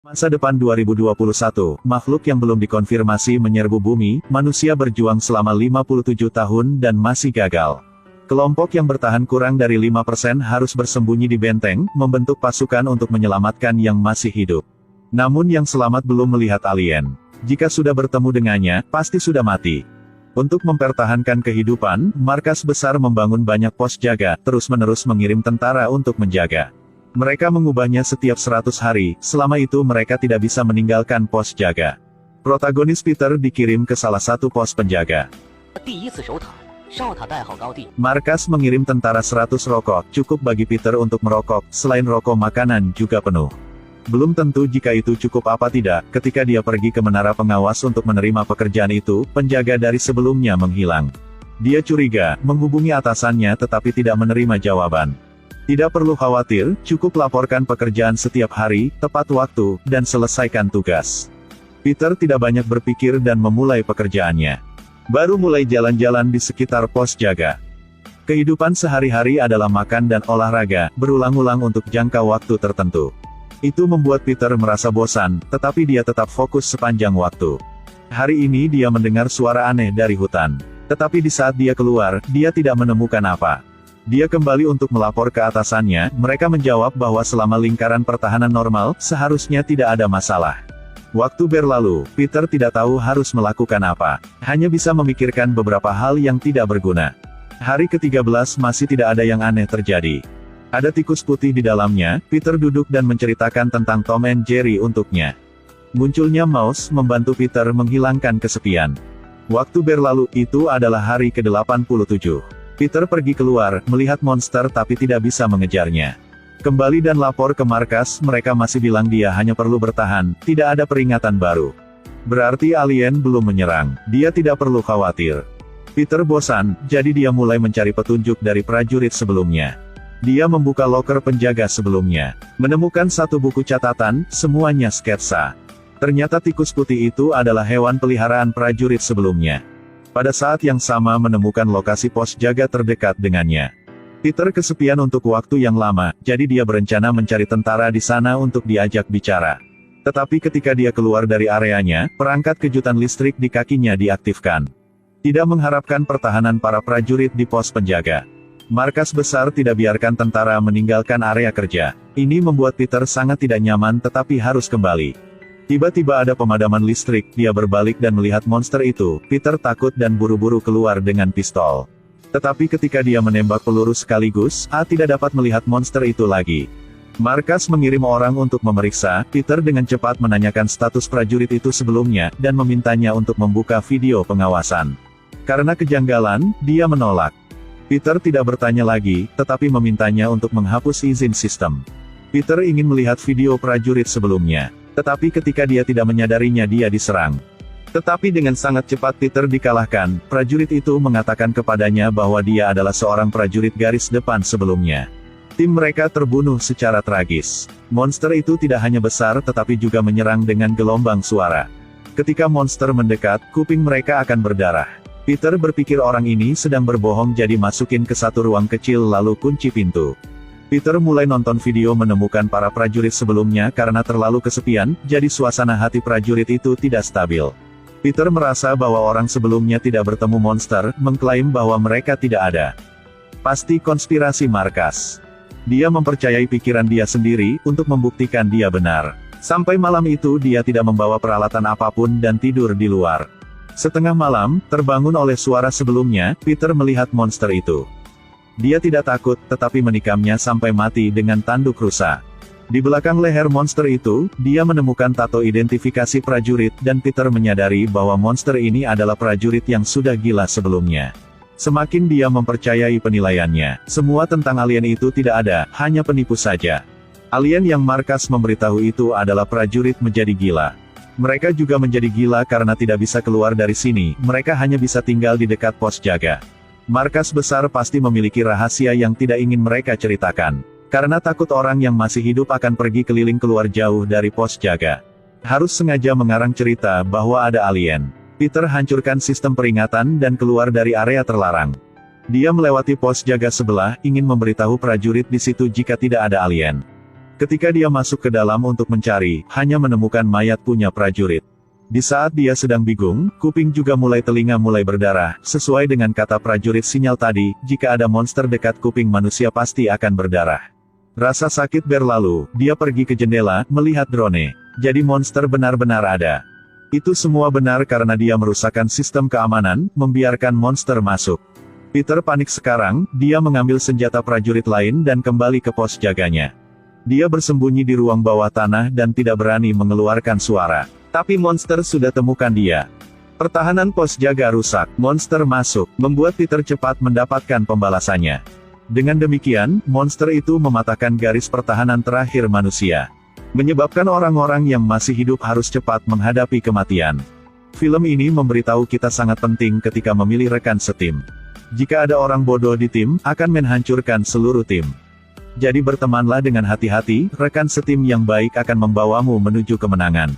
Masa depan 2021, makhluk yang belum dikonfirmasi menyerbu bumi, manusia berjuang selama 57 tahun dan masih gagal. Kelompok yang bertahan kurang dari 5% harus bersembunyi di benteng, membentuk pasukan untuk menyelamatkan yang masih hidup. Namun yang selamat belum melihat alien. Jika sudah bertemu dengannya, pasti sudah mati. Untuk mempertahankan kehidupan, markas besar membangun banyak pos jaga, terus-menerus mengirim tentara untuk menjaga. Mereka mengubahnya setiap 100 hari, selama itu mereka tidak bisa meninggalkan pos jaga. Protagonis Peter dikirim ke salah satu pos penjaga. Markas mengirim tentara 100 rokok, cukup bagi Peter untuk merokok, selain rokok makanan juga penuh. Belum tentu jika itu cukup apa tidak, ketika dia pergi ke menara pengawas untuk menerima pekerjaan itu, penjaga dari sebelumnya menghilang. Dia curiga, menghubungi atasannya tetapi tidak menerima jawaban. Tidak perlu khawatir, cukup laporkan pekerjaan setiap hari, tepat waktu, dan selesaikan tugas. Peter tidak banyak berpikir dan memulai pekerjaannya. Baru mulai jalan-jalan di sekitar pos jaga. Kehidupan sehari-hari adalah makan dan olahraga, berulang-ulang untuk jangka waktu tertentu. Itu membuat Peter merasa bosan, tetapi dia tetap fokus sepanjang waktu. Hari ini dia mendengar suara aneh dari hutan. Tetapi di saat dia keluar, dia tidak menemukan apa. Dia kembali untuk melapor ke atasannya, mereka menjawab bahwa selama lingkaran pertahanan normal, seharusnya tidak ada masalah. Waktu berlalu, Peter tidak tahu harus melakukan apa. Hanya bisa memikirkan beberapa hal yang tidak berguna. Hari ke-13 masih tidak ada yang aneh terjadi. Ada tikus putih di dalamnya, Peter duduk dan menceritakan tentang Tom and Jerry untuknya. Munculnya Mouse membantu Peter menghilangkan kesepian. Waktu berlalu, itu adalah hari ke-87. Peter pergi keluar, melihat monster tapi tidak bisa mengejarnya. Kembali dan lapor ke markas, mereka masih bilang dia hanya perlu bertahan, tidak ada peringatan baru. Berarti alien belum menyerang, dia tidak perlu khawatir. Peter bosan, jadi dia mulai mencari petunjuk dari prajurit sebelumnya. Dia membuka loker penjaga sebelumnya. Menemukan satu buku catatan, semuanya sketsa. Ternyata tikus putih itu adalah hewan peliharaan prajurit sebelumnya. Pada saat yang sama menemukan lokasi pos jaga terdekat dengannya. Peter kesepian untuk waktu yang lama, jadi dia berencana mencari tentara di sana untuk diajak bicara. Tetapi ketika dia keluar dari areanya, perangkat kejutan listrik di kakinya diaktifkan. Tidak mengharapkan pertahanan para prajurit di pos penjaga. Markas besar tidak biarkan tentara meninggalkan area kerja. Ini membuat Peter sangat tidak nyaman tetapi harus kembali. Tiba-tiba ada pemadaman listrik, dia berbalik dan melihat monster itu. Peter takut dan buru-buru keluar dengan pistol. Tetapi ketika dia menembak peluru sekaligus, tidak dapat melihat monster itu lagi. Markas mengirim orang untuk memeriksa. Peter dengan cepat menanyakan status prajurit itu sebelumnya, dan memintanya untuk membuka video pengawasan. Karena kejanggalan, dia menolak. Peter tidak bertanya lagi, tetapi memintanya untuk menghapus izin sistem. Peter ingin melihat video prajurit sebelumnya. Tetapi ketika dia tidak menyadarinya dia diserang. Tetapi dengan sangat cepat Peter dikalahkan, prajurit itu mengatakan kepadanya bahwa dia adalah seorang prajurit garis depan sebelumnya. Tim mereka terbunuh secara tragis. Monster itu tidak hanya besar tetapi juga menyerang dengan gelombang suara. Ketika monster mendekat, kuping mereka akan berdarah. Peter berpikir orang ini sedang berbohong jadi masukin ke satu ruang kecil lalu kunci pintu. Peter mulai nonton video menemukan para prajurit sebelumnya karena terlalu kesepian, jadi suasana hati prajurit itu tidak stabil. Peter merasa bahwa orang sebelumnya tidak bertemu monster, mengklaim bahwa mereka tidak ada. Pasti konspirasi markas. Dia mempercayai pikiran dia sendiri, untuk membuktikan dia benar. Sampai malam itu dia tidak membawa peralatan apapun dan tidur di luar. Setengah malam, terbangun oleh suara sebelumnya, Peter melihat monster itu. Dia tidak takut, tetapi menikamnya sampai mati dengan tanduk rusa. Di belakang leher monster itu, dia menemukan tato identifikasi prajurit, dan Peter menyadari bahwa monster ini adalah prajurit yang sudah gila sebelumnya. Semakin dia mempercayai penilaiannya, semua tentang alien itu tidak ada, hanya penipu saja. Alien yang markas memberitahu itu adalah prajurit menjadi gila. Mereka juga menjadi gila karena tidak bisa keluar dari sini, mereka hanya bisa tinggal di dekat pos jaga. Markas besar pasti memiliki rahasia yang tidak ingin mereka ceritakan. Karena takut orang yang masih hidup akan pergi keliling keluar jauh dari pos jaga. Harus sengaja mengarang cerita bahwa ada alien. Peter hancurkan sistem peringatan dan keluar dari area terlarang. Dia melewati pos jaga sebelah, ingin memberitahu prajurit di situ jika tidak ada alien. Ketika dia masuk ke dalam untuk mencari, hanya menemukan mayat punya prajurit. Di saat dia sedang bingung, kuping juga telinga mulai berdarah, sesuai dengan kata prajurit sinyal tadi, jika ada monster dekat kuping manusia pasti akan berdarah. Rasa sakit berlalu, dia pergi ke jendela, melihat drone. Jadi monster benar-benar ada. Itu semua benar karena dia merusakkan sistem keamanan, membiarkan monster masuk. Peter panik sekarang, dia mengambil senjata prajurit lain dan kembali ke pos jaganya. Dia bersembunyi di ruang bawah tanah dan tidak berani mengeluarkan suara. Tapi monster sudah temukan dia. Pertahanan pos jaga rusak, monster masuk, membuat Peter cepat mendapatkan pembalasannya. Dengan demikian, monster itu mematahkan garis pertahanan terakhir manusia. Menyebabkan orang-orang yang masih hidup harus cepat menghadapi kematian. Film ini memberitahu kita sangat penting ketika memilih rekan setim. Jika ada orang bodoh di tim, akan menghancurkan seluruh tim. Jadi bertemanlah dengan hati-hati, rekan setim yang baik akan membawamu menuju kemenangan.